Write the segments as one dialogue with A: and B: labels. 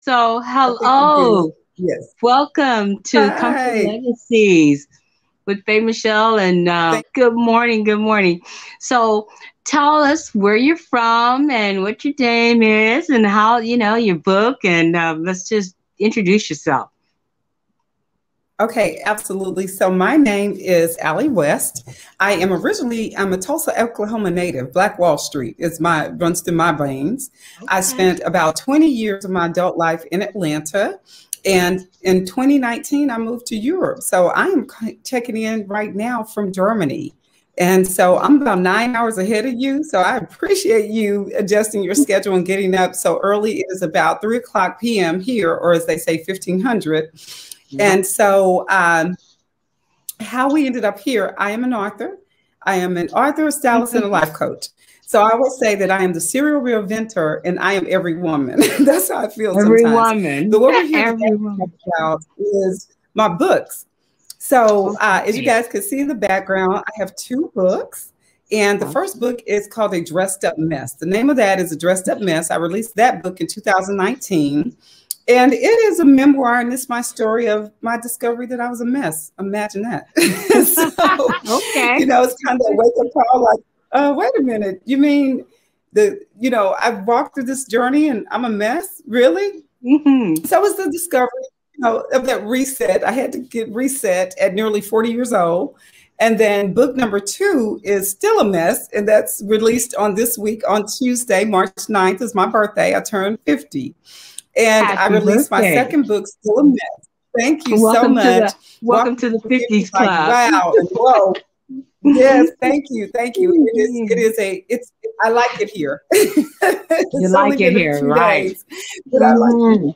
A: So,
B: I think we do.
A: hello,
B: Yes.
A: welcome to Comfort
B: Hi.
A: Legacies with Faye Michelle, and
B: Thank
A: good morning, good morning. So, tell us where you're from and what your name is, and how your book, and let's just introduce yourself.
B: Okay, absolutely. So my name is Allie West. I'm a Tulsa, Oklahoma native. Black Wall Street is my runs through my veins. I
A: Okay.
B: spent about 20 years of my adult life in Atlanta. And in 2019, I moved to Europe. So I am checking in right now from Germany. And so I'm about 9 hours ahead of you. So I appreciate you adjusting your schedule and getting up so early. It is about 3 o'clock p.m. here, or as they say, 1500.
A: Yep.
B: And so, how we ended up here, I am an author. I am an author, a stylist, and a life coach. So I will say that I am the serial reinventor and I am every woman. That's how I feel
A: Every
B: sometimes.
A: woman,
B: But what we're here today
A: every
B: to talk
A: woman.
B: about is my books. So as you
A: Okay.
B: guys can see in the background, I have two books. And the first book is called A Dressed Up Mess. The name of that is A Dressed Up Mess. I released that book in 2019. And it is a memoir, and it's my story of my discovery that I was a mess. Imagine that. So,
A: Okay.
B: it's kind of a wake up call like, wait a minute, you mean I've walked through this journey and I'm a mess? Really?
A: Hmm.
B: So it was the discovery, of that reset. I had to get reset at nearly 40 years old. And then book number two is Still a Mess, and that's released on this week on Tuesday, March 9th is my birthday. I turned 50. And I
A: Happy
B: released my
A: birthday.
B: second book, Still a Mess. Thank you so
A: Welcome to
B: much.
A: the welcome
B: Walking
A: to the
B: through 50
A: 50s
B: like
A: club.
B: wow and whoa. Yes, thank you, thank you. I like it here.
A: You
B: It's only
A: like it
B: been a
A: here,
B: few
A: right?
B: days, but I like it.
A: Hmm.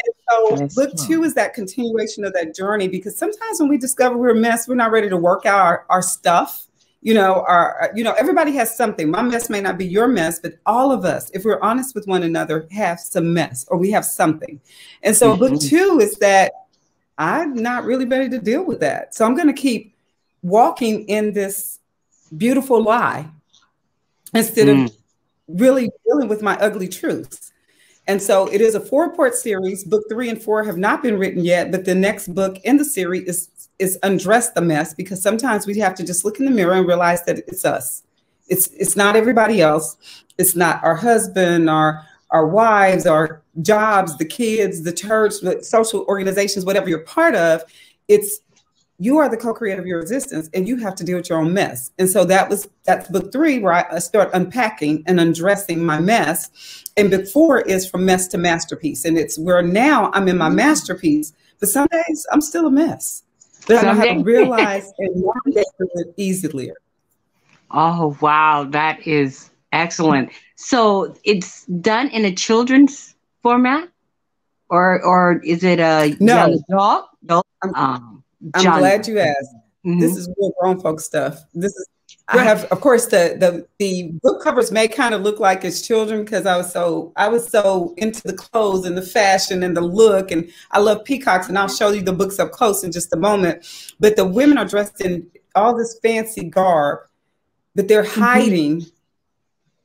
B: And so
A: That's
B: book two is that continuation of that journey because sometimes when we discover we're a mess, we're not ready to work out our stuff. Everybody has something. My mess may not be your mess, but all of us, if we're honest with one another, have some mess or we have something. And so book
A: hmm
B: two is that I'm not really ready to deal with that. So I'm going to keep walking in this beautiful lie instead of
A: mm.
B: really dealing with my ugly truths. And so it is a four-part series. Book three and four have not been written yet, but the next book in the series is Undress the Mess, because sometimes we have to just look in the mirror and realize that it's us. It's not everybody else. It's not our husband, our wives, our jobs, the kids, the church, the social organizations, whatever you're part of. It's you are the co-creator of your existence and you have to deal with your own mess. And so that's book three, where I start unpacking and undressing my mess. And book four is From Mess to Masterpiece. And it's where now I'm in my masterpiece, but some days I'm still a mess. But I know how to
A: Someday.
B: realize and navigate through it easily.
A: Oh wow, that is excellent. So it's done in a children's format, or is it a young
B: No,
A: adult? No,
B: I'm I'm
A: genre.
B: glad you asked.
A: Hmm.
B: This is real grown folk stuff. I have, of course, the book covers may kind of look like it's children because I was so into the clothes and the fashion and the look, and I love peacocks, and I'll show you the books up close in just a moment. But the women are dressed in all this fancy garb, but they're
A: Hmm.
B: hiding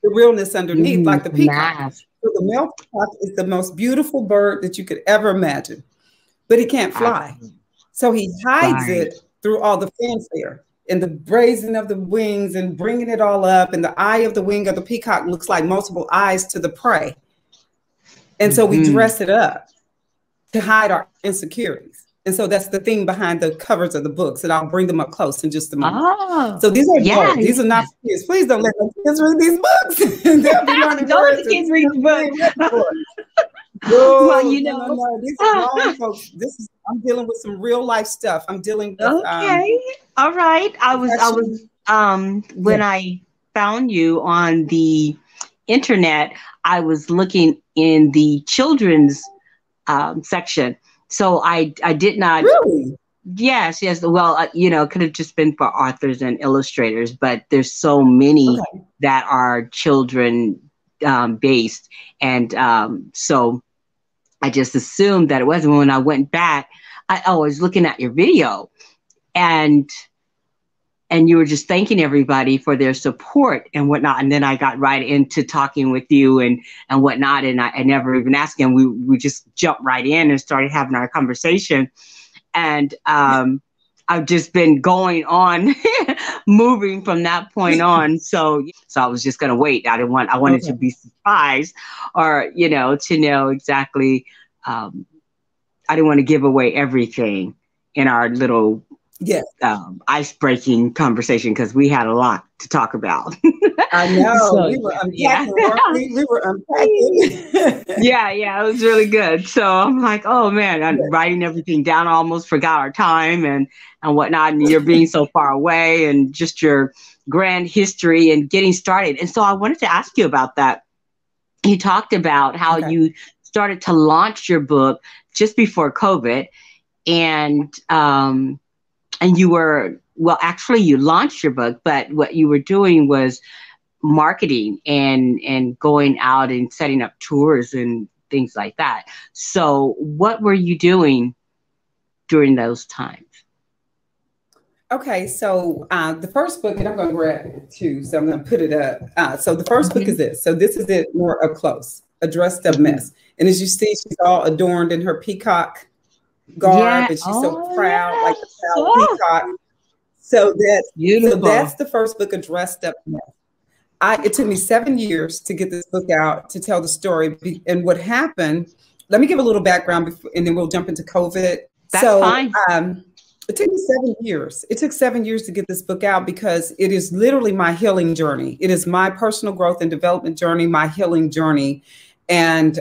B: the realness underneath, like the
A: The
B: peacock.
A: mask.
B: So the male peacock is the most beautiful bird that you could ever imagine, but he can't fly.
A: Absolutely.
B: So he hides
A: Right.
B: it through all the fanfare and the braising of the wings and bringing it all up. And the eye of the wing of the peacock looks like multiple eyes to the prey. And so we
A: Hmm.
B: dress it up to hide our insecurities. And so that's the thing behind the covers of the books. And I'll bring them up close in just a moment.
A: Oh,
B: So these are
A: yeah,
B: adult. These are
A: yeah.
B: not for kids. Please don't let the kids read these books. They'll be learning
A: Don't let
B: words
A: the
B: and
A: kids read the
B: stuff they ain't ready
A: book.
B: for.
A: Well,
B: No, no, no, no. These are grown folks. I'm dealing with some real life stuff. I'm dealing with
A: okay. All right. I
B: professional.
A: was
B: Yeah.
A: when I found you on the internet, I was looking in the children's section. So I did not.
B: Really?
A: Yes, yes. Well, it could have just been for authors and illustrators, but there's so many
B: Okay.
A: that are children based, and so I just assumed that it wasn't. When I went back, I was looking at your video, and and you were just thanking everybody for their support and whatnot. And then I got right into talking with you and whatnot. And I never even asked him. We just jumped right in and started having our conversation. And I've just been going on, moving from that point on. So I was just going to wait. I wanted to be surprised, or, to know exactly. I didn't want to give away everything in our little ice-breaking conversation, because we had a lot to talk about.
B: I know. So, we were unpacking. We were unpacking.
A: Yeah, it was really good. So I'm like, oh man, I'm writing everything down. I almost forgot our time and whatnot. And you're being so far away, and just your grand history and getting started. And so I wanted to ask you about that. You talked about how you started to launch your book just before COVID, and you were, well, actually you launched your book, but what you were doing was marketing and going out and setting up tours and things like that. So what were you doing during those times?
B: Okay, so the first book, and I'm going to grab it too, so I'm going to put it up. So the first book is this. So this is it more up close, a dressed up mess. And as you see, she's all adorned in her peacock garb, and she's so proud, like a proud peacock. So that's beautiful. So that's the first book, a dressed up mess. It took me 7 years to get this book out, to tell the story. And what happened, let me give a little background before, and then we'll jump into COVID.
A: That's fine.
B: It took me 7 years. It took 7 years to get this book out, because it is literally my healing journey. It is my personal growth and development journey, my healing journey. And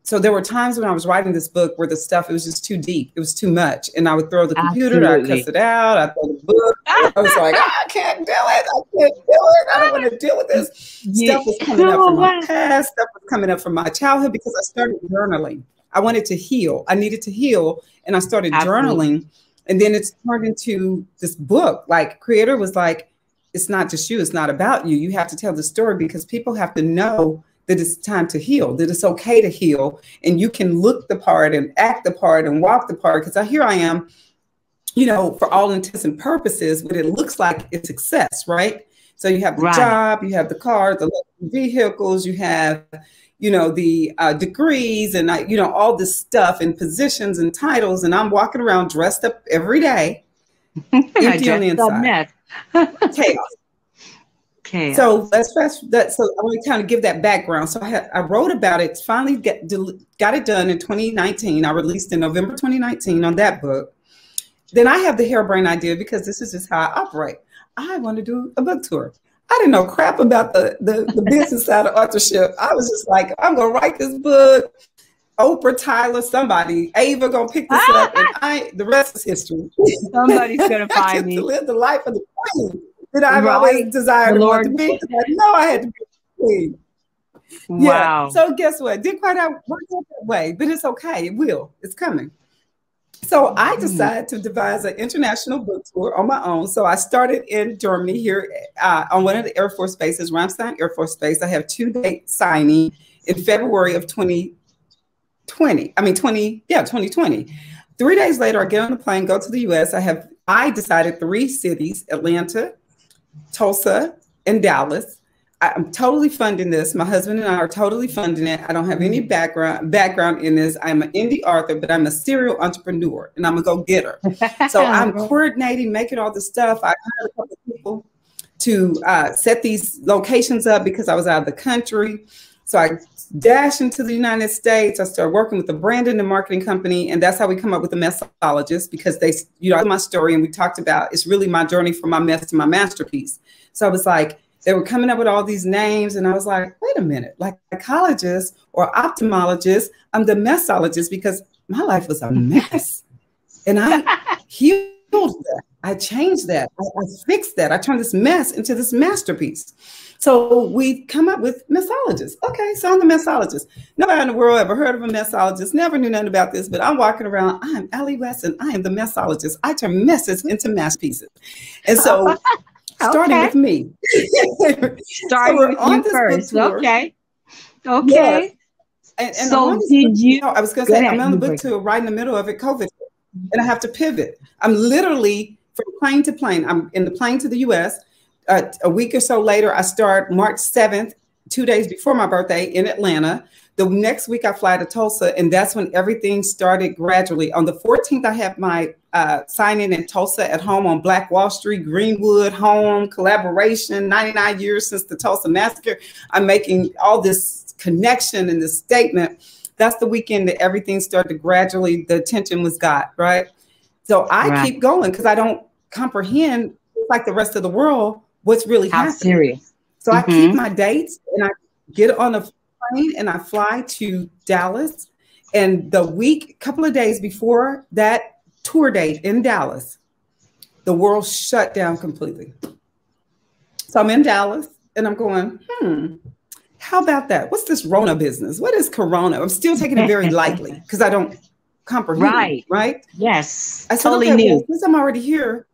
B: so there were times when I was writing this book where the stuff, it was just too deep. It was too much. And I would throw the computer, I'd cuss it out. I'd throw the book. I was like, I can't do it. I can't do it. I don't want to deal with this. Stuff was coming up from my past. Stuff was coming up from my childhood, because I started journaling. I wanted to heal. I needed to heal. And I started journaling. And then it's turned into this book. Like, creator was like, it's not just you. It's not about you. You have to tell the story, because people have to know that it's time to heal, that it's okay to heal. And you can look the part and act the part and walk the part. Because here I am, for all intents and purposes, what it looks like is success, right? So you have the job, you have the car, the vehicles, you have, the degrees and, all this stuff and positions and titles. And I'm walking around dressed up every day, empty on the inside. Chaos. So let's fast that. So I want to kind of give that background. So I wrote about it. Finally got it done in 2019. I released in November 2019 on that book. Then I have the harebrained idea, because this is just how I operate. I want to do a book tour. I didn't know crap about the business side of authorship. I was just like, I'm gonna write this book. Oprah, Tyler, somebody, Ava gonna pick this up, and the rest is history.
A: Somebody's gonna find me
B: to live the life of the queen that I've always desired to want to be. I know I had to be a queen.
A: Wow.
B: Yeah. So guess what? Didn't quite work out that way, but it's okay. It will. It's coming. So I decided to devise an international book tour on my own. So I started in Germany here on one of the Air Force bases, Ramstein Air Force Base. I have 2 date signing in February of 2020. 2020. 3 days later, I get on the plane, go to the US. I decided 3 cities, Atlanta, Tulsa, and Dallas. I'm totally funding this. My husband and I are totally funding it. I don't have any background in this. I'm an indie author, but I'm a serial entrepreneur, and I'm a go-getter. So I'm coordinating, making all the stuff. I hired a couple of people to set these locations up, because I was out of the country. So I dashed into the United States. I started working with a branding and marketing company, and that's how we come up with the messologist, because they, my story, and we talked about, it's really my journey from my mess to my masterpiece. So I was like, they were coming up with all these names, and I was like, wait a minute, like psychologist or ophthalmologist, I'm the messologist, because my life was a mess. And I healed that. I changed that. I fixed that. I turned this mess into this masterpiece. So we come up with messologist. Okay, so I'm the messologist. Nobody in the world ever heard of a messologist, never knew nothing about this, but I'm walking around, I'm Allie West, and I am the messologist. I turn messes into masterpieces. And so starting with me.
A: Starting with you first. Okay. Yes.
B: And so did you? I was going to say, I'm on the book tour right in the middle of it, COVID, and I have to pivot. I'm literally from plane to plane. I'm in the plane to the US. A week or so later, I start March 7th, 2 days before my birthday in Atlanta. The next week I fly to Tulsa, and that's when everything started gradually. On the 14th, I have my signing in Tulsa at home on Black Wall Street, Greenwood home, collaboration, 99 years since the Tulsa Massacre. I'm making all this connection and this statement. That's the weekend that everything started gradually, the attention was got, right? So I keep going because I don't comprehend, like the rest of the world, what's really happening.
A: Serious.
B: So I keep my dates, and I get on a plane and I fly to Dallas. And the couple of days before that tour date in Dallas, the world shut down completely. So I'm in Dallas and I'm going, how about that? What's this Rona business? What is Corona? I'm still taking it very lightly because I don't comprehend. Right?
A: Yes.
B: I said,
A: totally
B: okay,
A: new.
B: well, since I'm already here,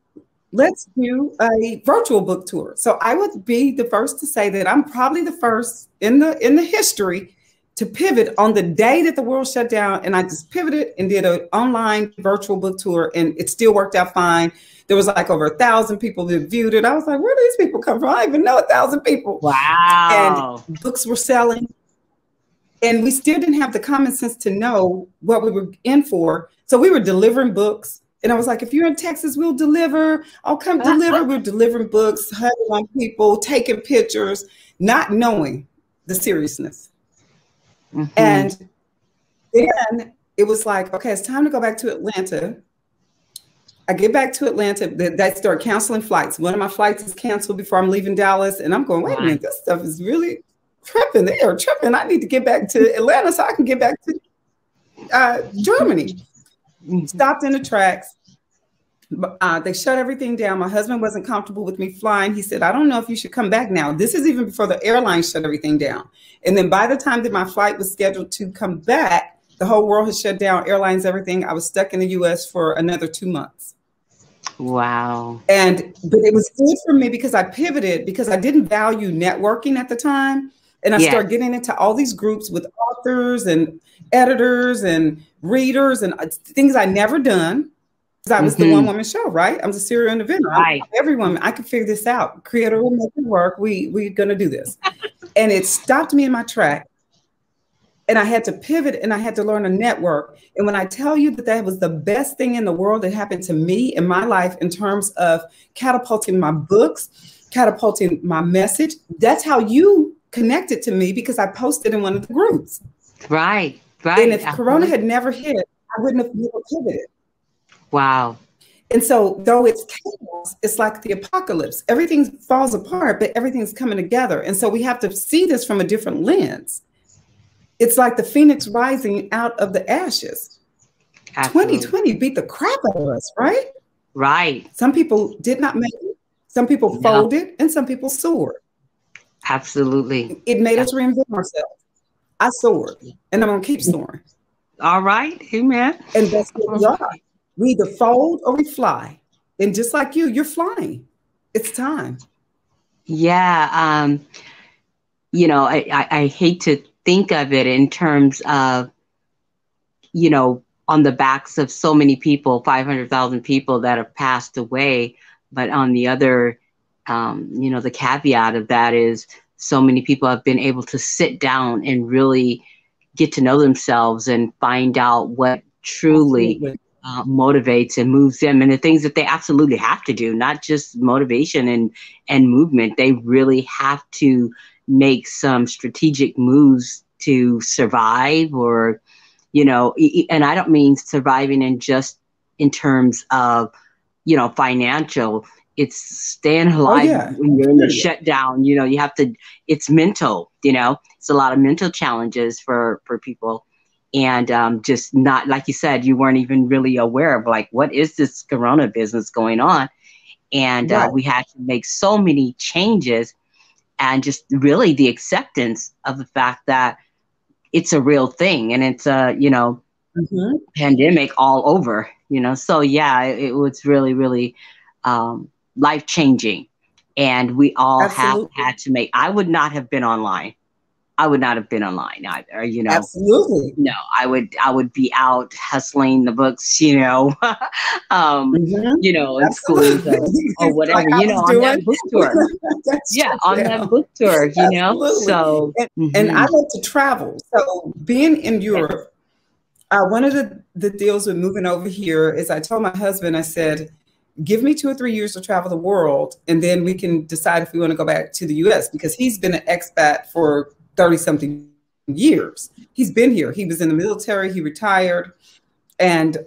B: let's do a virtual book tour. So I would be the first to say that I'm probably the first in the history to pivot on the day that the world shut down. And I just pivoted and did an online virtual book tour, and it still worked out fine. There was like over 1,000 people that viewed it. I was like, where do these people come from? I didn't even know 1,000 people.
A: Wow.
B: And books were selling. And we still didn't have the common sense to know what we were in for. So we were delivering books. And I was like, if you're in Texas, we'll deliver. I'll come deliver. We're delivering books, hugging on people, taking pictures, not knowing the seriousness. And then it was like, okay, it's time to go back to Atlanta. I get back to Atlanta. They start canceling flights. One of my flights is canceled before I'm leaving Dallas. And I'm going, wait a minute, this stuff is really tripping. They are tripping. I need to get back to Atlanta so I can get back to Germany. Stopped in the tracks. They shut everything down. My husband wasn't comfortable with me flying. He said, I don't know if you should come back now. This is even before the airline shut everything down. And then by the time that my flight was scheduled to come back, the whole world had shut down, airlines, everything. I was stuck in the US for another 2 months.
A: Wow.
B: But it was good for me because I pivoted, because I didn't value networking at the time. And I started getting into all these groups with authors and editors and readers and things I never done. Because I was the one woman show, right? I'm the serial inventor.
A: Right.
B: Every woman, I could figure this out. Creator will make it work. We're going to do this. And it stopped me in my track. And I had to pivot and I had to learn a network. And when I tell you that that was the best thing in the world that happened to me in my life in terms of catapulting my books, catapulting my message, that's how you connected to me, because I posted in one of the groups.
A: Right.
B: And if Corona had never hit, I wouldn't have never pivoted.
A: Wow.
B: And so though it's chaos, it's like the apocalypse. Everything falls apart, but everything's coming together. And so we have to see this from a different lens. It's like the phoenix rising out of the ashes. Absolutely. 2020 beat the crap out of us, right?
A: Right.
B: Some people did not make it. Some people folded and some people soared.
A: Absolutely.
B: It made us reinvent ourselves. I soared and I'm going to keep soaring.
A: All right. Amen.
B: And that's what we are. We either fold or we fly. And just like you're flying. It's time.
A: Yeah. You know, I hate to think of it in terms of, you know, on the backs of so many people, 500,000 people that have passed away. But on the other, you know, the caveat of that is so many people have been able to sit down and really get to know themselves and find out what truly motivates and moves them, and the things that they absolutely have to do, not just motivation and movement. They really have to make some strategic moves to survive, or, you know, and I don't mean surviving in just in terms of, you know, financial. It's staying alive when you're in the shutdown. You know, you have to, it's mental, you know, it's a lot of mental challenges for people. And just not, like you said, you weren't even really aware of, like, what is this Corona business going on? And we had to make so many changes, and just really the acceptance of the fact that it's a real thing, and it's a, you know, pandemic all over, you know. So yeah, it was really, really life changing. And we all have had to make, I would not have been online. I would not have been online either,
B: Absolutely.
A: No, I would be out hustling the books, in schools or whatever,
B: Like I was
A: on that
B: doing.
A: book tour.
B: That's
A: Yeah,
B: true,
A: on that
B: Sam.
A: book tour,
B: Absolutely.
A: So
B: And I like to travel. So being in Europe, one of the deals with moving over here is I told my husband, I said, give me 2 or 3 years to travel the world, and then we can decide if we want to go back to the US, because he's been an expat for 30 something years. He's been here. He was in the military. He retired. And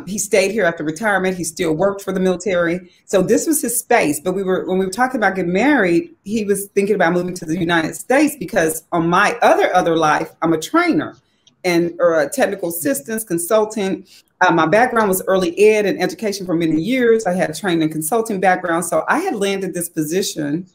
B: he stayed here after retirement. He still worked for the military. So this was his space. But when we were talking about getting married, he was thinking about moving to the United States, because on my other life, I'm a trainer or a technical assistant, consultant. My background was early ed and education for many years. I had a training and consulting background. So I had landed this position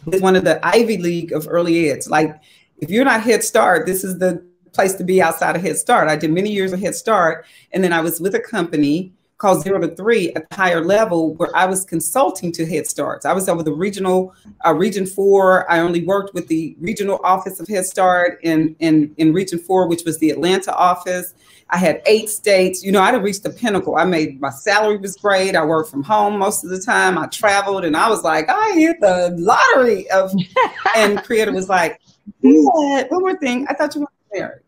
B: with one of the Ivy League of early eds. Like, if you're not Head Start, this is the place to be outside of Head Start. I did many years of Head Start, and then I was with a company called 0 to 3 at the higher level, where I was consulting to Head Starts. I was over the regional, Region 4. I only worked with the regional office of Head Start in Region 4, which was the Atlanta office. I had 8 states. I'd have reached the pinnacle. My salary was great. I worked from home most of the time. I traveled, and I was like, I hit the lottery and Creator was like, one more thing. I thought you were married.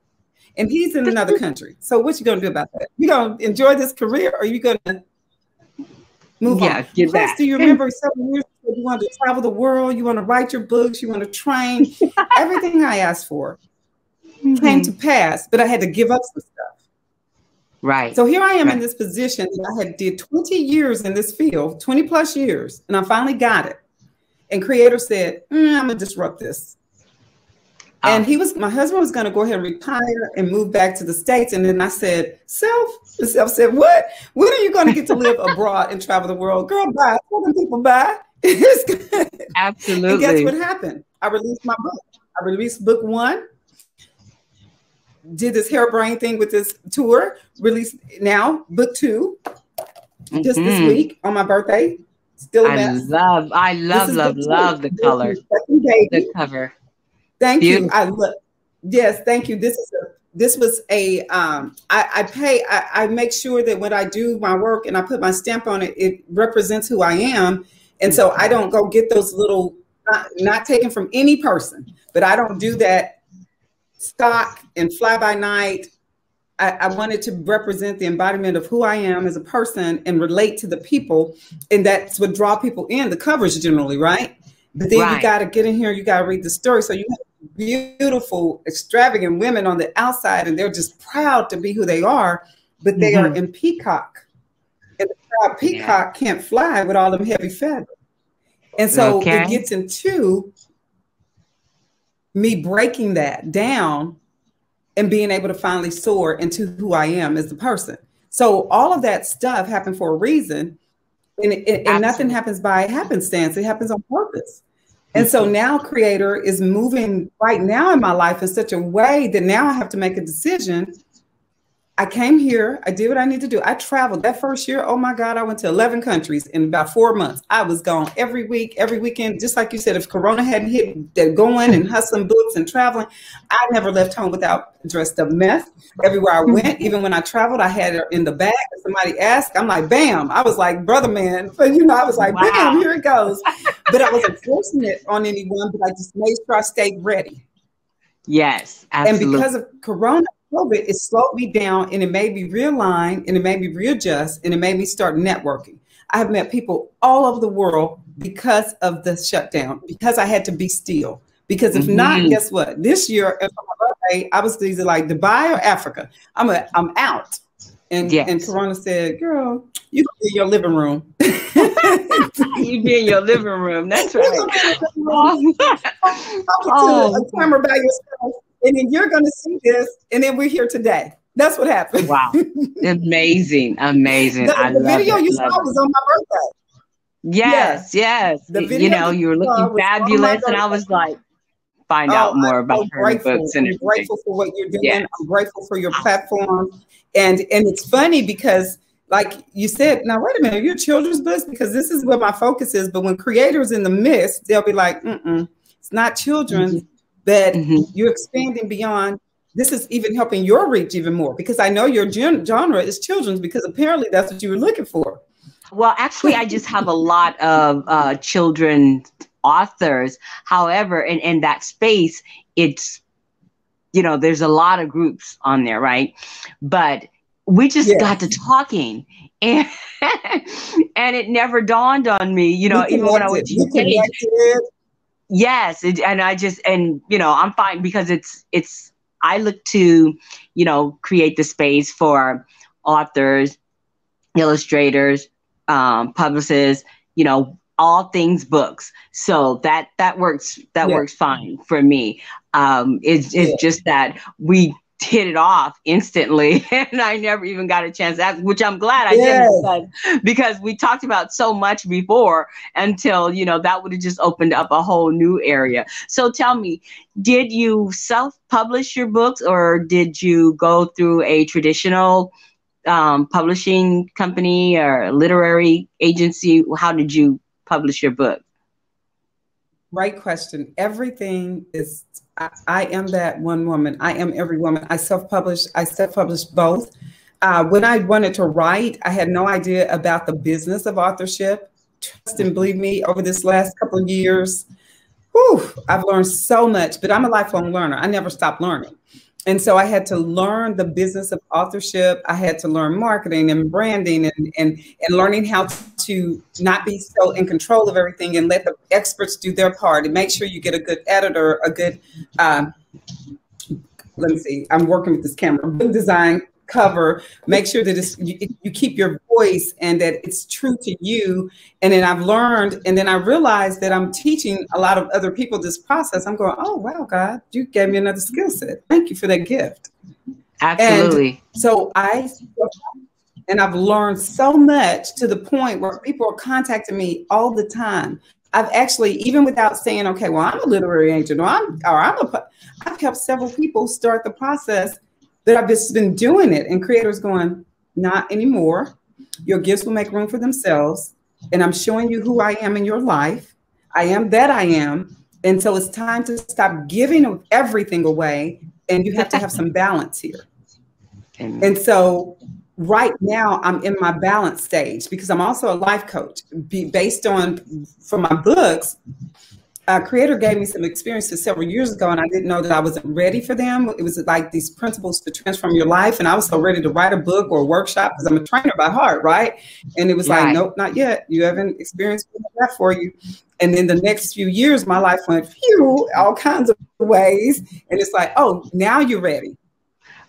B: And he's in another country. So what you gonna do about that? You gonna enjoy this career, or are you gonna move on?
A: Get back.
B: Do you remember 7 years ago you wanted to travel the world, you want to write your books, you want to train? Everything I asked for came to pass, but I had to give up some stuff.
A: Right.
B: So here I am in this position that I had did 20 years in this field, 20 plus years, and I finally got it. And Creator said, I'm gonna disrupt this. And my husband was going to go ahead and retire and move back to the States. And then I said, the self said, what? When are you going to get to live abroad and travel the world? Girl, bye. Other people buy.
A: Absolutely.
B: And guess what happened? I released my book. I released book 1, did this harebrained thing with this tour, released now book 2, just this week on my birthday. Still a mess.
A: I love the color, the cover.
B: Thank you. Yes, thank you. This was a I make sure that when I do my work and I put my stamp on it, it represents who I am. And so I don't go get those little, not taken from any person, but I don't do that stock and fly by night. I wanted to represent the embodiment of who I am as a person and relate to the people. And that's what draw people in, the covers generally, right? But then you got to get in here, you got to read the story. So you have beautiful, extravagant women on the outside, and they're just proud to be who they are, but they are in peacock. And the proud peacock can't fly with all them heavy feathers. And so it gets into me breaking that down and being able to finally soar into who I am as a person. So all of that stuff happened for a reason. And nothing happens by happenstance. It happens on purpose. And so now Creator is moving right now in my life in such a way that now I have to make a decision. I came here, I did what I need to do. I traveled that first year. Oh my God, I went to 11 countries in about 4 months. I was gone every week, every weekend. Just like you said, if Corona hadn't hit, they're going and hustling books and traveling. I never left home without a dressed up mess. Everywhere I went, even when I traveled, I had it in the bag. If somebody asked, I'm like, bam. I was like, brother man. But I was like, bam, here it goes. But I wasn't forcing it on anyone, but I just made sure I stayed ready.
A: Yes, absolutely.
B: And because of Corona, COVID, it slowed me down, and it made me realign, and it made me readjust, and it made me start networking. I have met people all over the world because of the shutdown, because I had to be still. Because if not, guess what? This year, for my birthday, I was either like Dubai or Africa. I'm out. And Corona said, girl, you can be in your living room.
A: You be in your living room. That's right.
B: A camera by yourself. And then you're going to see this, and then we're here today. That's what happened.
A: Wow. Amazing.
B: The video you saw was on my birthday.
A: Yes.
B: The video
A: you were looking fabulous, and I was like, find out more about her books and everything.
B: I'm grateful for what you're doing. Yes. I'm grateful for your platform. And it's funny because, like you said, now, wait a minute, you're children's books? Because this is where my focus is. But when creators in the midst, they'll be like, it's not children's. but
A: Mhm.
B: you're expanding beyond. This is even helping your reach even more, because I know your genre is children's, because apparently that's what you were looking for.
A: Well, actually, I just have a lot of children authors. However, in that space, it's, there's a lot of groups on there, right? But we just got to
B: Yes,
A: talking, and and it never dawned on me,
B: we
A: even when I
B: connected.
A: went to
B: We
A: your page.
B: connected.
A: Yes, and I just, and I'm fine, because it's I look to, create the space for authors, illustrators, publicists, all things books. So that works. That
B: Yeah,
A: works fine for me. It's
B: yeah,
A: just that we hit it off instantly, and I never even got a chance to ask, which I'm glad I didn't,
B: yes.
A: because we talked about so much before, until that would have just opened up a whole new area. So tell me, did you self-publish your books, or did you go through a traditional publishing company or literary agency? How did you publish your book?
B: Right question. Everything is, I am that one woman. I am every woman. I self-published both. When I wanted to write, I had no idea about the business of authorship. Trust and believe me, over this last couple of years, whew, I've learned so much, but I'm a lifelong learner. I never stop learning. And so I had to learn the business of authorship. I had to learn marketing and branding, and learning how to not be so in control of everything, and let the experts do their part, and make sure you get a good editor, a good, um, let me see, I'm working with this camera, good design, cover, make sure that you keep your voice and that it's true to you. And then I've learned, and then I realized that I'm teaching a lot of other people this process. I'm going, oh, wow, God, you gave me another skill set. Thank you for that gift. And
A: Absolutely.
B: so I've learned so much, to the point where people are contacting me all the time. I've actually, even without saying, okay, well, I'm a literary agent, I've helped several people start the process, that I've just been doing it. And creators going, not anymore. Your gifts will make room for themselves. And I'm showing you who I am in your life. I am that I am. And so it's time to stop giving everything away. And you have to have some balance here.
A: Amen.
B: And so right now I'm in my balance stage, because I'm also a life coach. Based on, from my books, a creator gave me some experiences several years ago, and I didn't know that I wasn't ready for them. It was like these principles to transform your life. And I was so ready to write a book or a workshop, because I'm a trainer by heart, right? And it was like,
A: Right.
B: nope, not yet. You haven't experienced that for you. And then the next few years, my life went, phew, all kinds of ways. And it's like, oh, now you're ready.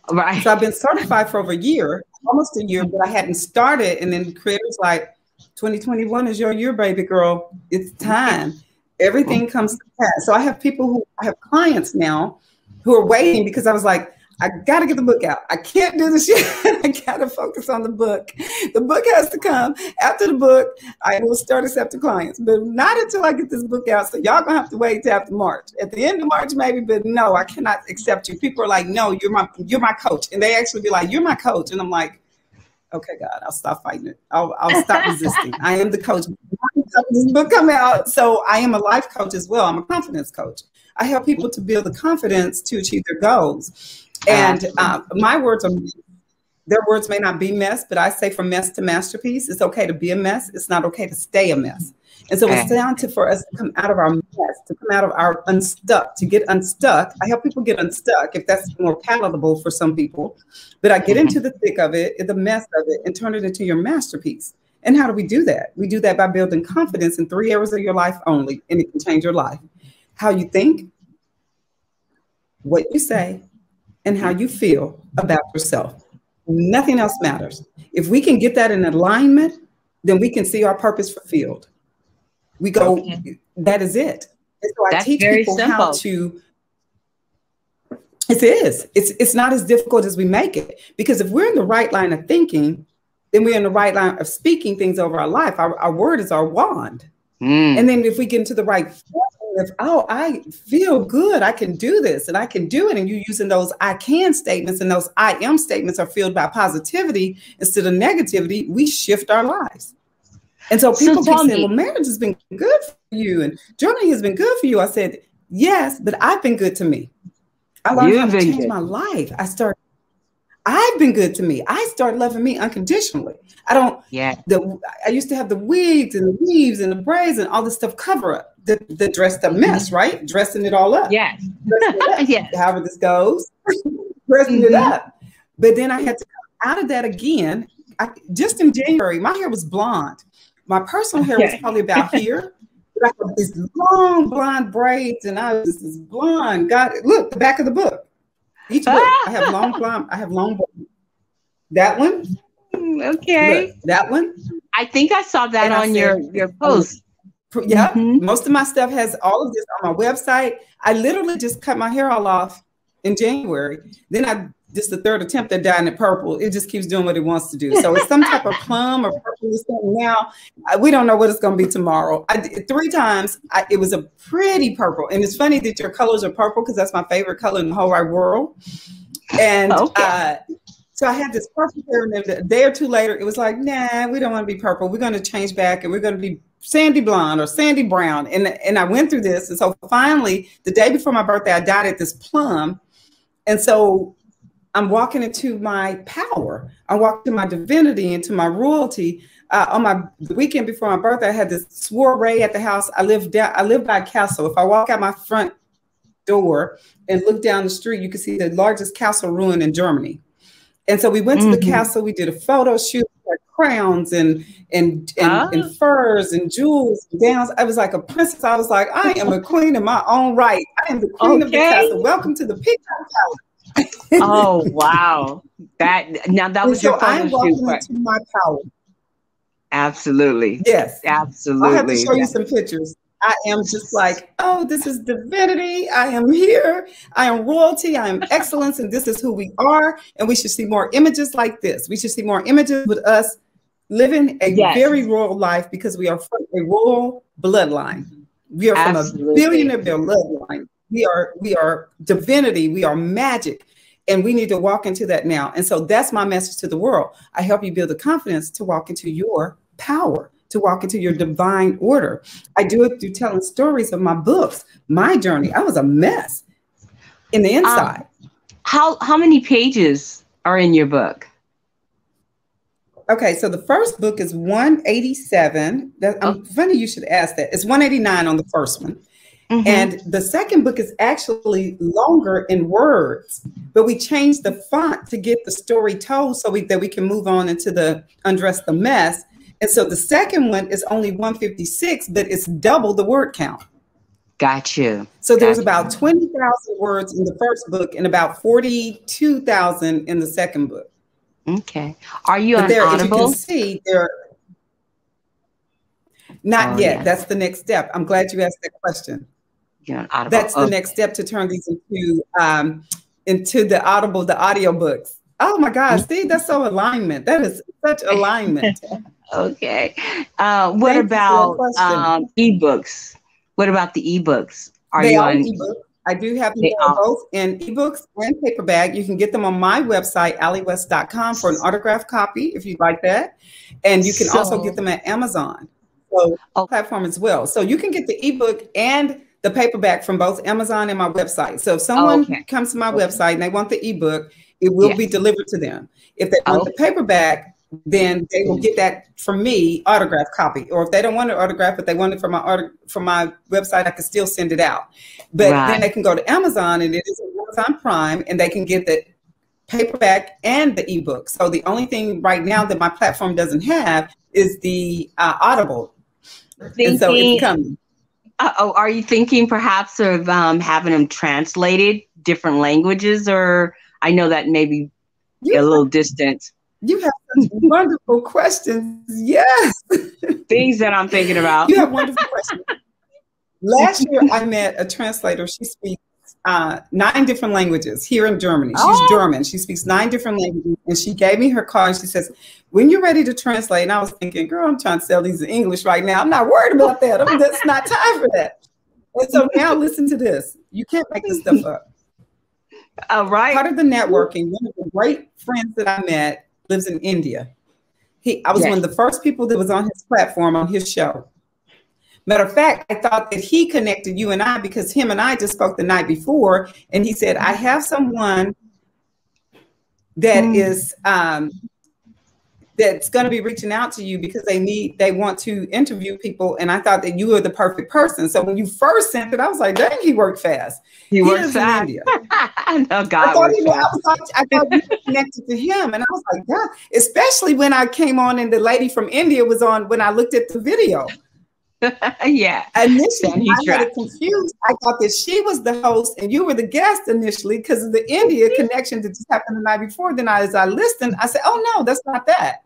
A: Right.
B: So I've been certified for over a year, almost a year, but I hadn't started. And then creators like, 2021 is your year, baby girl. It's time. Everything comes to pass. So I have clients now who are waiting, because I was like, I got to get the book out. I can't do this yet. I got to focus on the book. The book has to come. After the book, I will start accepting clients, but not until I get this book out. So y'all gonna have to wait till after March. At the end of March, maybe, but no, I cannot accept you. People are like, no, you're my coach. And they actually be like, you're my coach. And I'm like, okay, God, I'll stop fighting it. I'll stop resisting. I am the coach. This book come out. So I am a life coach as well. I'm a confidence coach. I help people to build the confidence to achieve their goals. And my words are, their words may not be mess, but I say, from mess to masterpiece. It's okay to be a mess. It's not okay to stay a mess. And so it's down to, for us to come out of our mess, to come out of our unstuck, to get unstuck. I help people get unstuck, if that's more palatable for some people. But I get into the thick of it, the mess of it, and turn it into your masterpiece. And how do we do that? We do that by building confidence in 3 areas of your life only, and it can change your life. How you think, what you say, and how you feel about yourself. Nothing else matters. If we can get that in alignment, then we can see our purpose fulfilled. We go, that is it. And so I teach people how to, it's not as difficult as we make it. Because if we're in the right line of thinking, then we're in the right line of speaking things over our life. Our word is our wand. And then if we get into the right, oh, I feel good, I can do this and I can do it. And you're using those I can statements, and those I am statements are filled by positivity instead of negativity, we shift our lives. And so people keep saying, well, marriage has been good for you and journaling has been good for you. I said, Yes, but I've been good to me. I learned how to change my life. I've been good to me. I started loving me unconditionally. I used to have the wigs and the weaves and the braids and all this stuff cover up the dressed up mess, right? Dressing it all up.
A: Yes.
B: Yes. However this goes, dressing it up. But then I had to come out of that again. Just in January, my hair was blonde. My personal hair was probably about here. But I had these long blonde braids and I was this blonde. Look, the back of the book. Each book, I have long blonde. I have long braids. That one.
A: Okay.
B: Look, that one.
A: I think I saw that on your post.
B: Yeah. Most of my stuff has all of this on my website. I literally just cut my hair all off in January. Then just the third attempt at dyeing it purple. It just keeps doing what it wants to do. So it's some type of plum or purple or something now. We don't know what it's going to be tomorrow. I did 3 times. It was a pretty purple. And it's funny that your colors are purple because that's my favorite color in the whole wide world. And so I had this purple hair, and then a day or 2 later, it was like, nah, we don't want to be purple. We're going to change back and we're going to be sandy blonde or sandy brown. And I went through this. And so finally, the day before my birthday, I dyed it this plum. And so I'm walking into my power. I walked into my divinity, into my royalty. The weekend before my birthday, I had this soiree at the house. I live by a castle. If I walk out my front door and look down the street, you can see the largest castle ruin in Germany. And so we went to the castle. We did a photo shoot, like crowns and furs and jewels and gowns. I was like a princess. I was like, I am a queen in my own right. I am the queen of the castle. Welcome to the Peacock Palace.
A: Oh wow! That was your photo
B: I'm walking into my power.
A: Absolutely.
B: Yes.
A: Absolutely.
B: I'll have to show you some pictures. I am just like, oh, this is divinity. I am here. I am royalty. I am excellence. And this is who we are. And we should see more images like this. We should see more images with us living a very royal life because we are from a royal bloodline. We are from a billionaire bloodline. We are divinity. We are magic. And we need to walk into that now. And so that's my message to the world. I help you build the confidence to walk into your power, to walk into your divine order. I do it through telling stories of my books, my journey. I was a mess in the inside.
A: How many pages are in your book?
B: Okay, so the first book is 187. Funny you should ask that. It's 189 on the first one. And the second book is actually longer in words, but we changed the font to get the story told so that we can move on into the Undress the Mess. And so the second one is only 156, but it's double the word count.
A: Got you.
B: So there's about 20,000 words in the first book and about 42,000 in the second book.
A: Okay. Are you on Audible?
B: As you can see, not yet. Yeah. That's the next step. I'm glad you asked that question. That's the next step to turn these into the Audible, the audiobooks. Oh my gosh, Steve, that's so alignment. That is such alignment.
A: Okay. What about ebooks? What about the ebooks? Are you on ebooks?
B: I do have them both in ebooks and paperback. You can get them on my website, alliewest.com, for an autographed copy if you'd like that. And you can also get them at Amazon. So platform as well. So you can get the ebook and the paperback from both Amazon and my website. So if someone comes to my website and they want the ebook, it will be delivered to them. If they want the paperback, then they will get that from me, autographed copy. Or if they don't want an autograph, but they want it from my website, I can still send it out. But then they can go to Amazon, and it is Amazon Prime, and they can get the paperback and the ebook. So the only thing right now that my platform doesn't have is the Audible. And so it's coming.
A: Are you thinking perhaps of having them translated different languages? Or I know that may be a little distant.
B: You have such wonderful questions. Yes.
A: Things that I'm thinking about.
B: You have wonderful questions. Last year, I met a translator. She speaks 9 different languages here in Germany. She's German. She speaks 9 different languages. And she gave me her card. And she says, when you're ready to translate, and I was thinking, girl, I'm trying to sell these in English right now. I'm not worried about that. That's not time for that. And so now listen to this. You can't make this stuff up.
A: All right.
B: Part of the networking, one of the great friends that I met lives in India. I was one of the first people that was on his platform, on his show. Matter of fact, I thought that he connected you and I because him and I just spoke the night before, and he said, I have someone that is that's going to be reaching out to you because they want to interview people. And I thought that you were the perfect person. So when you first sent it, I was like, dang, he worked fast.
A: He worked fast.
B: In India.
A: I know God.
B: I thought you were connected to him. And I was like, God, especially when I came on and the lady from India was on when I looked at the video.
A: Yeah.
B: Initially, I got it confused. I thought that she was the host and you were the guest initially because of the India connection that just happened the night before. Then as I listened, I said, oh, no, that's not that.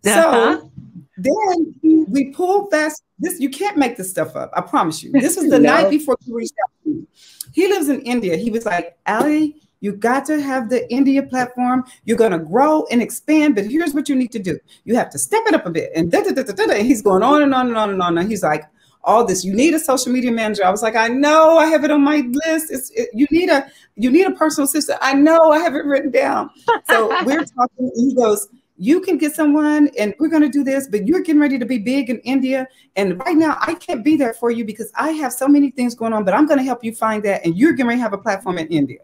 B: So then we pulled fast. This, you can't make this stuff up. I promise you. This was the night before he reached out to me. He lives in India. He was like, Allie, you got to have the India platform. You're going to grow and expand, but here's what you need to do. You have to step it up a bit. And and he's going on and on and on and on. And he's like, all this, you need a social media manager. I was like, I know, I have it on my list. You need a personal assistant. I know, I have it written down. So we're talking, and he goes, you can get someone and we're going to do this, but you're getting ready to be big in India. And right now I can't be there for you because I have so many things going on, but I'm going to help you find that. And you're going to have a platform in India.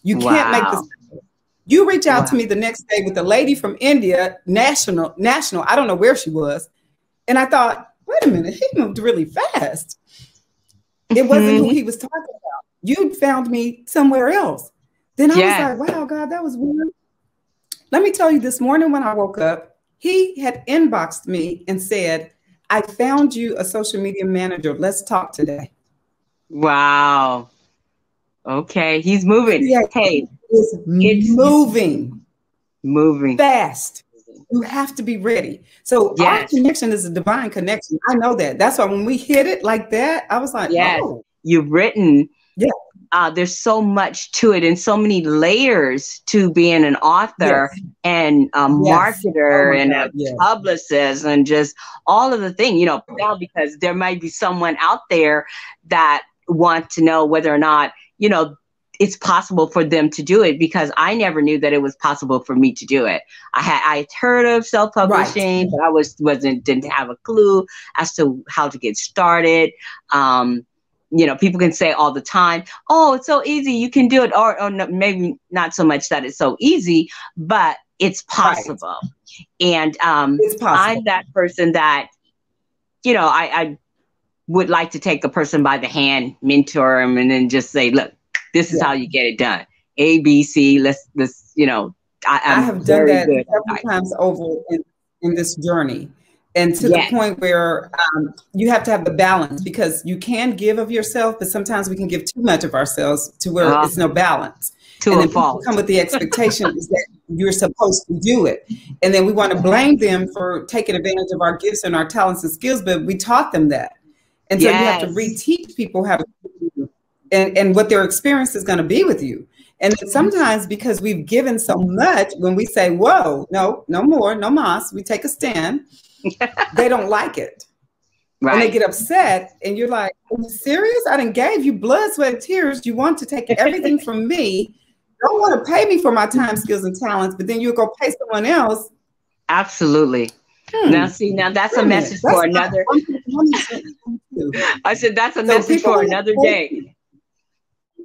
B: You can't make this. You reach out to me the next day with a lady from India, national. I don't know where she was. And I thought, wait a minute, he moved really fast. It wasn't who he was talking about. You found me somewhere else. Then I was like, wow, God, that was weird. Let me tell you, this morning when I woke up, he had inboxed me and said, I found you a social media manager. Let's talk today.
A: Wow. Okay. He's moving.
B: Yeah, hey, it's moving fast. You have to be ready. So our connection is a divine connection. I know that. That's why when we hit it like that, I was like, oh.
A: You've written. Yeah. There's so much to it and so many layers to being an author and a marketer and a publicist and just all of the things, now because there might be someone out there that want to know whether or not, it's possible for them to do it, because I never knew that it was possible for me to do it. I had heard of self-publishing, but I didn't have a clue as to how to get started. People can say all the time, oh, it's so easy, you can do it. Or no, maybe not so much that it's so easy, but it's possible. And it's possible. I'm that person that, I would like to take a person by the hand, mentor them, and then just say, look, this is how you get it done. A, B, C, let's I have done that
B: several times over in this journey. And to the point where you have to have the balance, because you can give of yourself, but sometimes we can give too much of ourselves to where it's no balance.
A: To
B: and
A: a
B: then
A: fault.
B: People come with the expectation is that you're supposed to do it. And then we want to blame them for taking advantage of our gifts and our talents and skills, but we taught them that. And so you have to reteach people how to do and what their experience is going to be with you. And then sometimes because we've given so much, when we say, whoa, no more, no mas, we take a stand. They don't like it. Right. And they get upset. And you're like, are you serious? I done gave you blood, sweat, and tears. You want to take everything from me. Don't want to pay me for my time, skills, and talents, but then you go pay someone else.
A: Absolutely. Now that's a message for another. I said, that's a message for another day.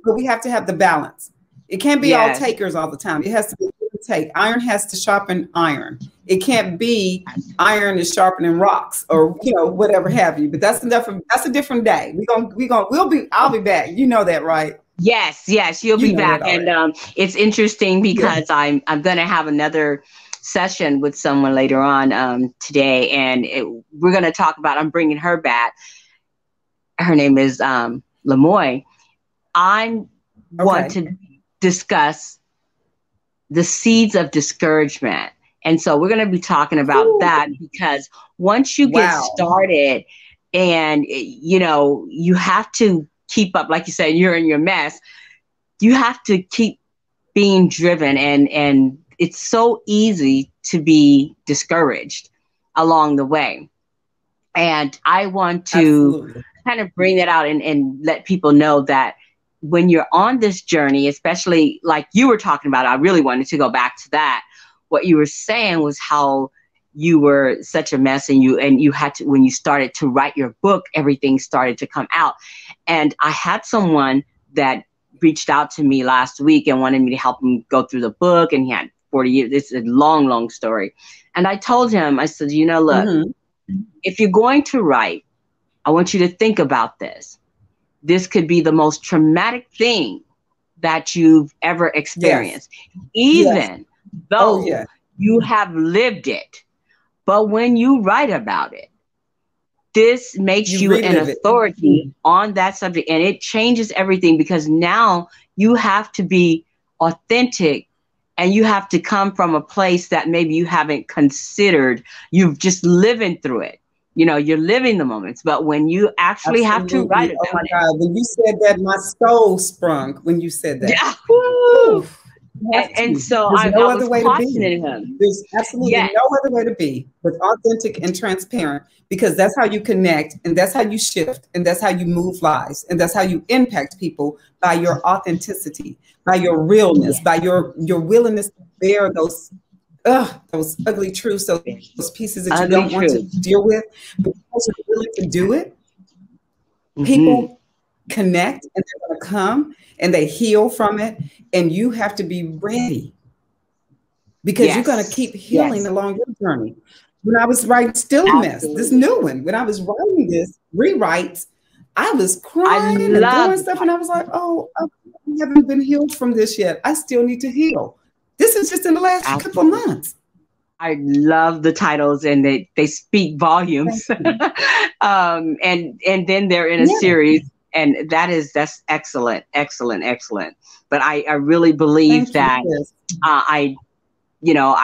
B: But we have to have the balance. It can't be all takers all the time. It has to be give and take. Iron has to sharpen iron. It can't be iron is sharpening rocks or whatever have you. But that's a different day. I'll be back. You know that, right?
A: Yes, you'll be back. And it's interesting because I'm gonna have another session with someone later on today, and we're gonna talk about. I'm bringing her back. Her name is Lemoy. I want to discuss the seeds of discouragement. And so we're going to be talking about that, because once you get started and, you have to keep up, like you said, you're in your mess, you have to keep being driven. And it's so easy to be discouraged along the way. And I want to kind of bring that out and let people know that when you're on this journey, especially like you were talking about, I really wanted to go back to that. What you were saying was how you were such a mess, and you had to, when you started to write your book, everything started to come out. And I had someone that reached out to me last week and wanted me to help him go through the book, and he had 40 years. It's a long, long story. And I told him, I said, you know, look, if you're going to write, I want you to think about this. This could be the most traumatic thing that you've ever experienced, even though you have lived it. But when you write about it, this makes you an authority on that subject, and it changes everything, because now you have to be authentic, and you have to come from a place that maybe you haven't considered. You've just living through it. You know, you're living the moments. But when you actually have to write about it.
B: Oh my God, when you said that, my soul sprung when you said that.
A: Yeah. And so I was cautioning him.
B: There's absolutely no other way to be but authentic and transparent, because that's how you connect, and that's how you shift, and that's how you move lives, and that's how you impact people, by your authenticity, by your realness, by your willingness to bear those ugly truths, those pieces that you don't want to deal with, but because you're willing to do it, people connect, and they're going to come and they heal from it, and you have to be ready, because you're going to keep healing along your journey. When I was writing Still a Mess, this new one, when I was writing this rewrites, I was crying and doing stuff, and I was like, oh, I haven't been healed from this yet. I still need to heal. This is just in the last couple of months.
A: I love the titles, and they speak volumes. And then they're in a series, and that's excellent. But I really believe that I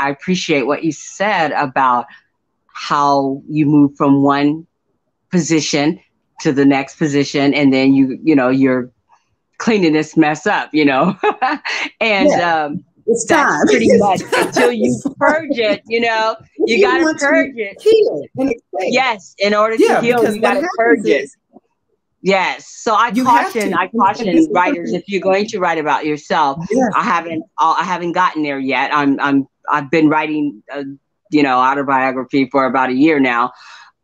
A: appreciate what you said about how you move from one position to the next position, and then you're cleaning this mess up, and
B: it's time.
A: That's pretty much until you purge it, you got to purge it. Yes, in order to heal, you got to purge it. Yes. So I caution writers, if you're going to write about yourself, I haven't gotten there yet. I've been writing autobiography for about a year now,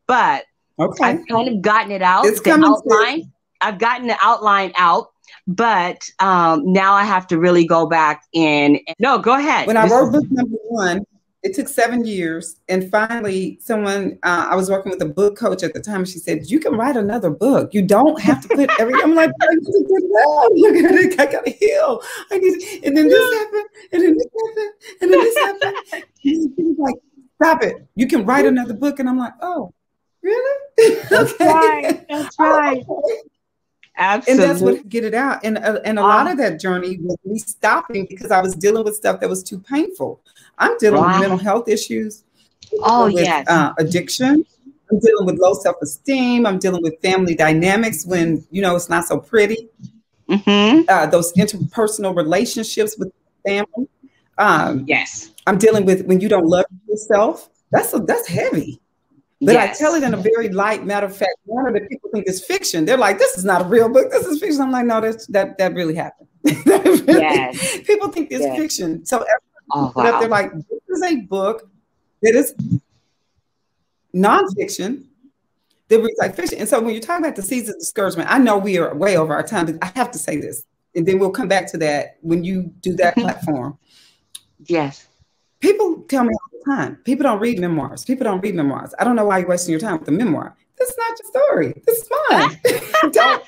A: but I've kind of gotten it out.
B: It's coming outline.
A: I've gotten the outline out. But now I have to really go back in. No, go ahead.
B: When I wrote book number 1, it took 7 years. And finally, someone, I was working with a book coach at the time. She said, you can write another book. You don't have to put everything. I'm like, I got to heal. And then this happened. And then this happened. And then this happened. He was like, stop it. You can write another book. And I'm like, oh, really?
A: That's right. That's right. Okay. Absolutely.
B: And that's what get it out. And a lot of that journey was me stopping, because I was dealing with stuff that was too painful. I'm dealing with mental health issues. Addiction. I'm dealing with low self-esteem. I'm dealing with family dynamics when, it's not so pretty. Those interpersonal relationships with family. I'm dealing with when you don't love yourself. That's heavy. But I tell it in a very light, matter of fact manner that people think is fiction. They're like, this is not a real book. This is fiction. I'm like, no, that really happened. People think it's fiction. So they're like, this is a book that is nonfiction that reads like fiction. And so when you're talking about the seeds of discouragement, I know we are way over our time, but I have to say this, and then we'll come back to that when you do that platform.
A: Yes.
B: People tell me all the time, people don't read memoirs. I don't know why you're wasting your time with a memoir. This is not your story. This is mine. don't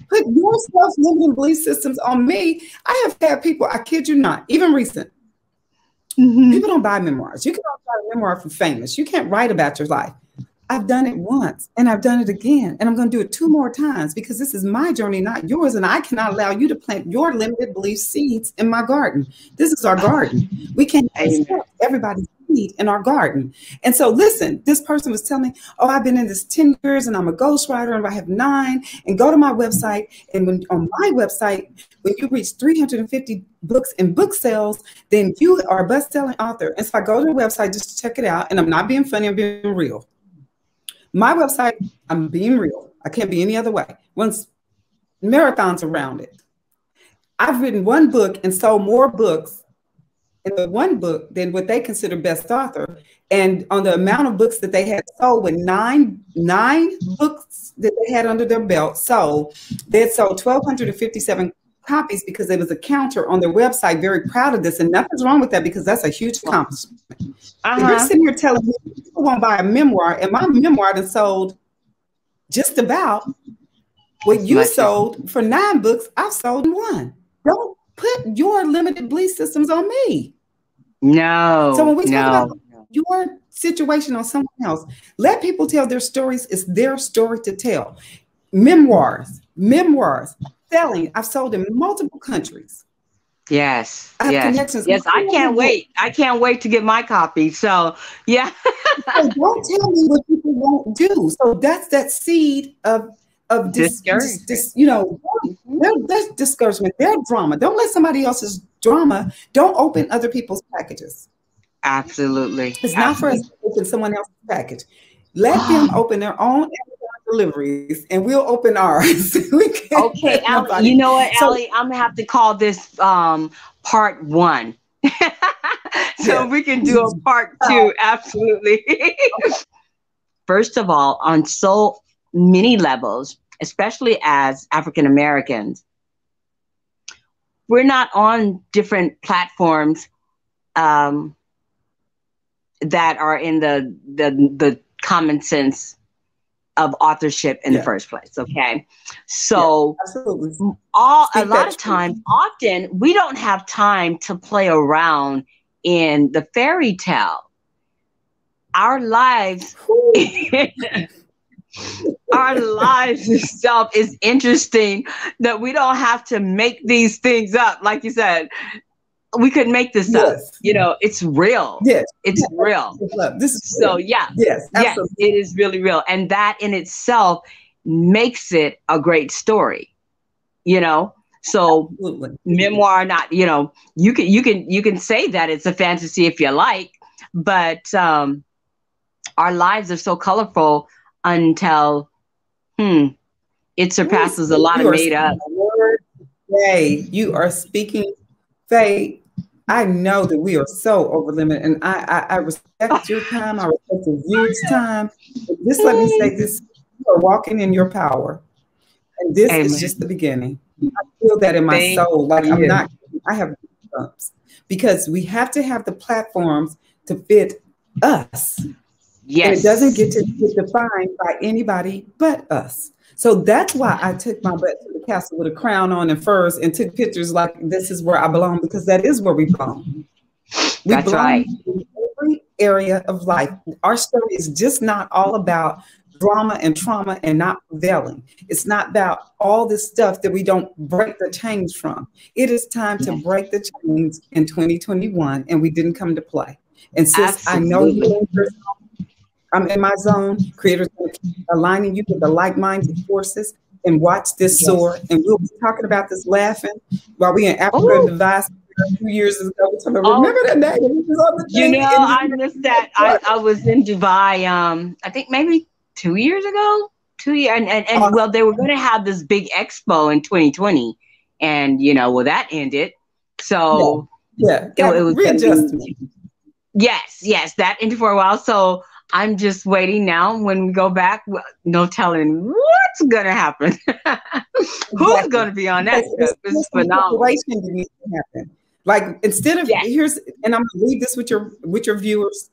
B: put your self-limiting belief systems on me. I have had people, I kid you not, even recent. People don't buy memoirs. You can buy a memoir for famous. You can't write about your life. I've done it once, and I've done it again, and I'm going to do it 2 more times, because this is my journey, not yours, and I cannot allow you to plant your limited belief seeds in my garden. This is our garden. We can't accept everybody's seed in our garden. And so, listen, this person was telling me, oh, I've been in this 10 years, and I'm a ghostwriter, and I have 9, and go to my website, and on my website, when you reach 350 books in book sales, then you are a best-selling author. And so I go to the website just to check it out, and I'm not being funny, I'm being real. My website, I'm being real. I can't be any other way. Once marathons around it. I've written 1 book and sold more books in the one book than what they consider best author. And on the amount of books that they had sold, with nine books that they had under their belt sold, they had sold 1,257 copies because there was a counter on their website. Very proud of this, and nothing's wrong with that because that's a huge accomplishment. You're sitting here telling me people won't buy a memoir, and my memoir that sold just about what you sold for 9 books. I've sold 1. Don't put your limited belief systems on me.
A: No.
B: So when we talk about your situation on someone else, let people tell their stories. It's their story to tell. Memoirs, selling. I've sold in multiple countries.
A: Yes.
B: I have connections.
A: Yes, I can't wait. I can't wait to get my copy. So yeah.
B: So don't tell me what people won't do. So that's that seed of discouragement. Their discouragement, their drama. Don't let somebody else's drama. Don't open other people's packages.
A: Absolutely.
B: It's not for us to open someone else's package. Let them open their own deliveries, and we'll open ours.
A: Okay, Allie, you know what, Allie? I'm gonna have to call this part 1. So we can do a part 2. Absolutely. First of all, on so many levels, especially as African Americans, we're not on different platforms that are in the common sense of authorship in the first place. Okay. So a lot of times, often we don't have time to play around in the fairy tale. Our lives, our lives itself is interesting that we don't have to make these things up. Like you said, we could make this up. You know, it's real.
B: Yes.
A: It's real.
B: This is
A: so
B: real.
A: yeah.
B: Yes,
A: absolutely. Yes, it is really real. And that in itself makes it a great story. You know? So absolutely. Memoir, not, you know, you can say that it's a fantasy if you like, but our lives are so colorful until it surpasses a lot of made up.
B: Hey, you are speaking, Faye. I know that we are so over limit, and I respect your time. I respect the viewers' time. But just let me say this: you are walking in your power, and this is just the beginning. I feel that in my soul. Like I have goosebumps because we have to have the platforms to fit us. Yes, and it doesn't get to get defined by anybody but us. So that's why I took my butt to the castle with a crown on and furs and took pictures like this is where I belong, because that is where we belong. We belong in every area of life. Our story is just not all about drama and trauma and not prevailing. It's not about all this stuff that we don't break the chains from. It is time to break the chains in 2021, and we didn't come to play. And sis, I know you. I'm in my zone. Creators are aligning you with the like-minded forces, and watch this soar. And we'll be talking about this laughing while we in Africa and Device a few years ago. Remember that name?
A: You know, I missed that. I was in Dubai. I think maybe 2 years ago. 2 years, and well, they were going to have this big expo in 2020, and you know, well, that ended. So it was readjustment. Yes, that ended for a while. So I'm just waiting now. When we go back, no telling what's going to happen. Who's going to be on that trip? This is phenomenal.
B: Needs to happen. Like, instead of here's, and I'm going to leave this with your viewers.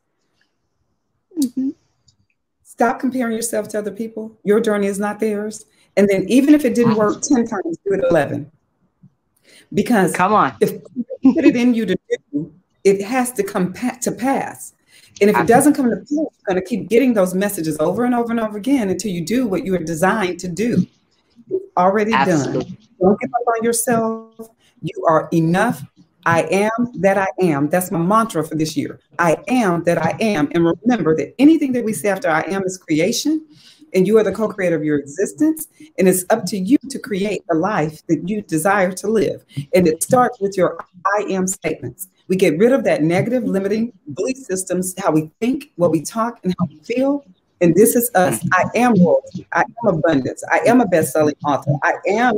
B: Stop comparing yourself to other people. Your journey is not theirs. And then even if it didn't work 10 times, do it 11. Because
A: come on,
B: if you put it in you to do, it has to come to pass. And if it doesn't come to pass, you're going to keep getting those messages over and over and over again until you do what you were designed to do. It's already done. Don't give up on yourself. You are enough. I am that I am. That's my mantra for this year. I am that I am. And remember that anything that we say after I am is creation, and you are the co-creator of your existence. And it's up to you to create a life that you desire to live. And it starts with your I am statements. We get rid of that negative, limiting belief systems, how we think, what we talk, and how we feel. And this is us. I am royalty. I am abundance. I am a best-selling author. I am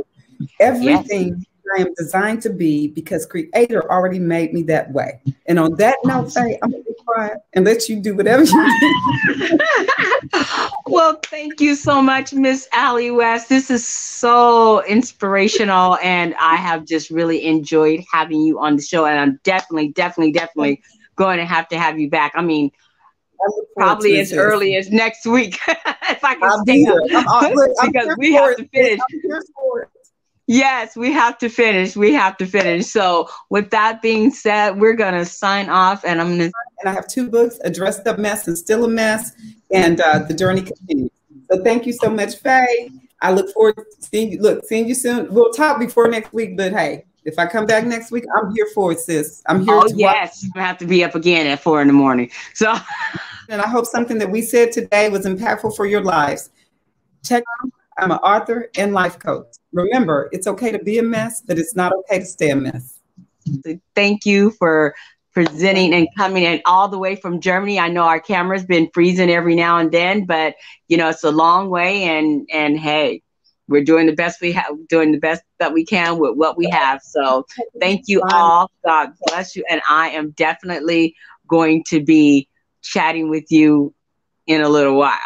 B: everything I am designed to be because Creator already made me that way. And on that note, Faye, I'm going to be quiet and let you do whatever you do.
A: Well, thank you so much, Miss Allie West. This is so inspirational, and I have just really enjoyed having you on the show. And I'm definitely going to have you back. I mean, probably as early as next week if I can stay up. Because we have to finish. Yes, we have to finish. We have to finish. So with that being said, we're going to sign off, and I'm going to.
B: And I have 2 books, A Dressed Up Mess and Still a Mess, and The Journey Continues. So thank you so much, Faye. I look forward to seeing you soon. We'll talk before next week, but hey, if I come back next week, I'm here for it, sis. I'm here.
A: Oh, yes. I have to be up again at 4 a.m. So.
B: And I hope something that we said today was impactful for your lives. Check out, I'm an author and life coach. Remember, it's okay to be a mess, but it's not okay to stay a mess.
A: Thank you for presenting and coming in all the way from Germany. I know our camera's been freezing every now and then, but you know, it's a long way, and hey, we're doing the best that we can with what we have. So thank you all. God bless you. And I am definitely going to be chatting with you in a little while.